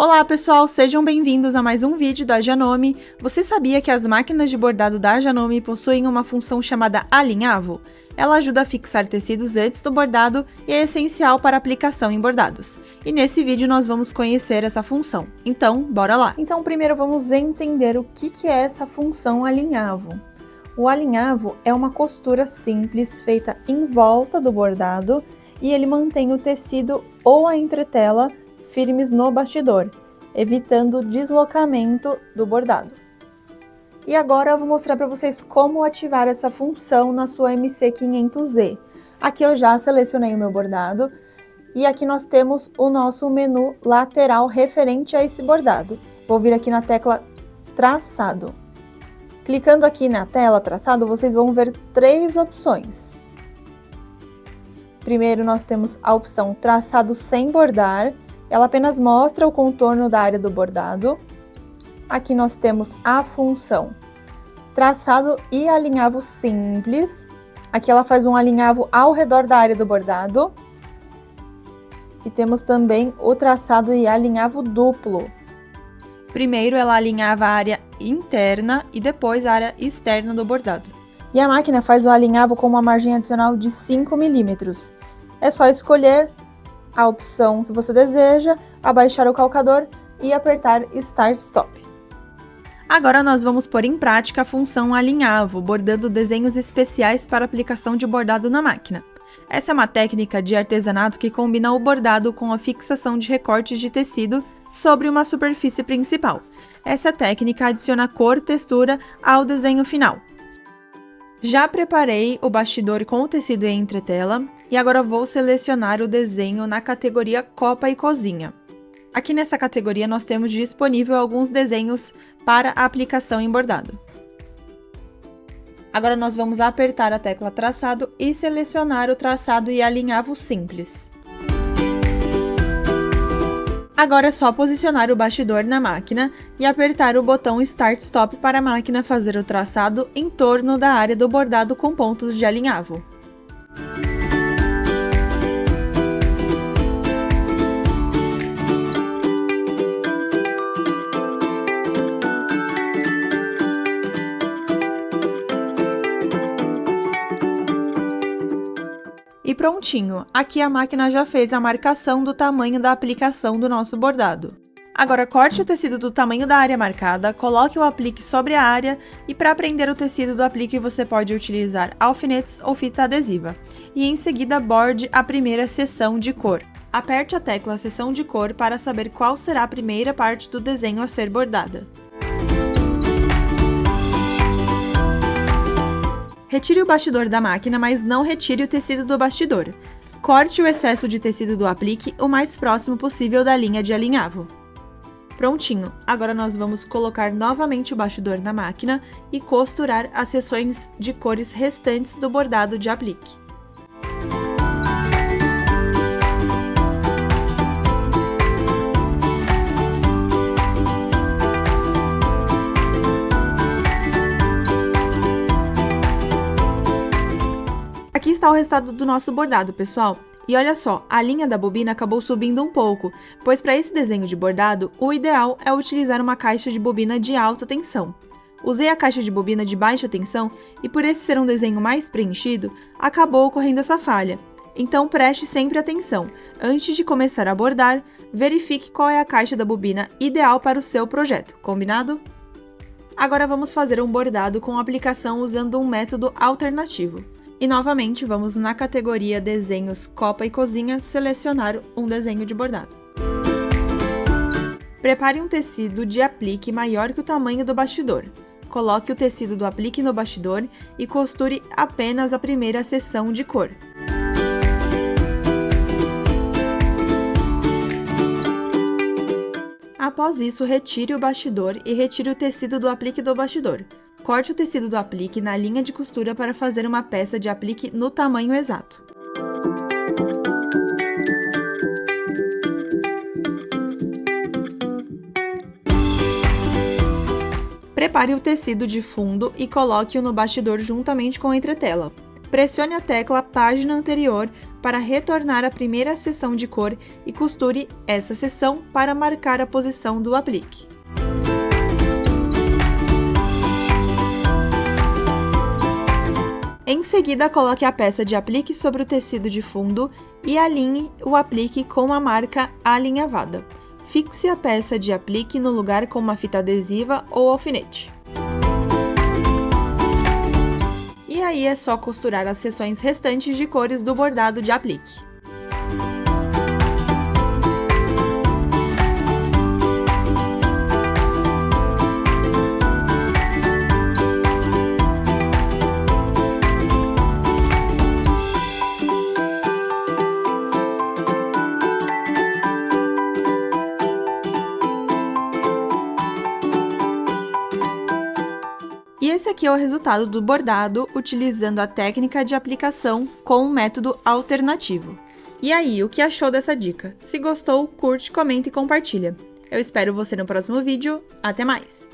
Olá pessoal, sejam bem-vindos a mais um vídeo da Janome. Você sabia que as máquinas de bordado da Janome possuem uma função chamada alinhavo? Ela ajuda a fixar tecidos antes do bordado e é essencial para aplicação em bordados. E nesse vídeo nós vamos conhecer essa função. Então, bora lá! Então primeiro vamos entender o que é essa função alinhavo. O alinhavo é uma costura simples feita em volta do bordado e ele mantém o tecido ou a entretela firmes no bastidor, evitando o deslocamento do bordado. E agora eu vou mostrar para vocês como ativar essa função na sua MC500Z. Aqui eu já selecionei o meu bordado e aqui nós temos o nosso menu lateral referente a esse bordado. Vou vir aqui na tecla traçado. Clicando aqui na tela traçado, vocês vão ver três opções. Primeiro nós temos a opção traçado sem bordar. Ela apenas mostra o contorno da área do bordado. Aqui nós temos a função traçado e alinhavo simples. Aqui ela faz um alinhavo ao redor da área do bordado. E temos também o traçado e alinhavo duplo. Primeiro ela alinhava a área interna e depois a área externa do bordado. E a máquina faz o alinhavo com uma margem adicional de 5 milímetros. É só escolher a opção que você deseja, abaixar o calcador e apertar Start Stop. Agora nós vamos pôr em prática a função alinhavo, bordando desenhos especiais para aplicação de bordado na máquina. Essa é uma técnica de artesanato que combina o bordado com a fixação de recortes de tecido sobre uma superfície principal. Essa técnica adiciona cor e textura ao desenho final. Já preparei o bastidor com o tecido em entretela e agora vou selecionar o desenho na categoria Copa e Cozinha. Aqui nessa categoria nós temos disponível alguns desenhos para aplicação em bordado. Agora nós vamos apertar a tecla traçado e selecionar o traçado e alinhavo simples. Agora é só posicionar o bastidor na máquina e apertar o botão Start Stop para a máquina fazer o traçado em torno da área do bordado com pontos de alinhavo. E prontinho, aqui a máquina já fez a marcação do tamanho da aplicação do nosso bordado. Agora corte o tecido do tamanho da área marcada, coloque o aplique sobre a área e para prender o tecido do aplique você pode utilizar alfinetes ou fita adesiva. E em seguida borde a primeira seção de cor. Aperte a tecla seção de cor para saber qual será a primeira parte do desenho a ser bordada. Retire o bastidor da máquina, mas não retire o tecido do bastidor. Corte o excesso de tecido do aplique o mais próximo possível da linha de alinhavo. Prontinho! Agora nós vamos colocar novamente o bastidor na máquina e costurar as seções de cores restantes do bordado de aplique. Aqui está o resultado do nosso bordado, pessoal. E olha só, a linha da bobina acabou subindo um pouco, pois para esse desenho de bordado, o ideal é utilizar uma caixa de bobina de alta tensão. Usei a caixa de bobina de baixa tensão e por esse ser um desenho mais preenchido, acabou ocorrendo essa falha. Então preste sempre atenção. Antes de começar a bordar, verifique qual é a caixa da bobina ideal para o seu projeto, combinado? Agora vamos fazer um bordado com aplicação usando um método alternativo. E novamente vamos na categoria Desenhos Copa e Cozinha selecionar um desenho de bordado. Prepare um tecido de aplique maior que o tamanho do bastidor. Coloque o tecido do aplique no bastidor e costure apenas a primeira seção de cor. Após isso, retire o bastidor e retire o tecido do aplique do bastidor. Corte o tecido do aplique na linha de costura para fazer uma peça de aplique no tamanho exato. Prepare o tecido de fundo e coloque-o no bastidor juntamente com a entretela. Pressione a tecla Página Anterior para retornar à primeira seção de cor e costure essa seção para marcar a posição do aplique. Em seguida, coloque a peça de aplique sobre o tecido de fundo e alinhe o aplique com a marca alinhavada. Fixe a peça de aplique no lugar com uma fita adesiva ou alfinete. E aí é só costurar as seções restantes de cores do bordado de aplique. E esse aqui é o resultado do bordado utilizando a técnica de aplicação com um método alternativo. E aí, o que achou dessa dica? Se gostou, curte, comenta e compartilha. Eu espero você no próximo vídeo. Até mais!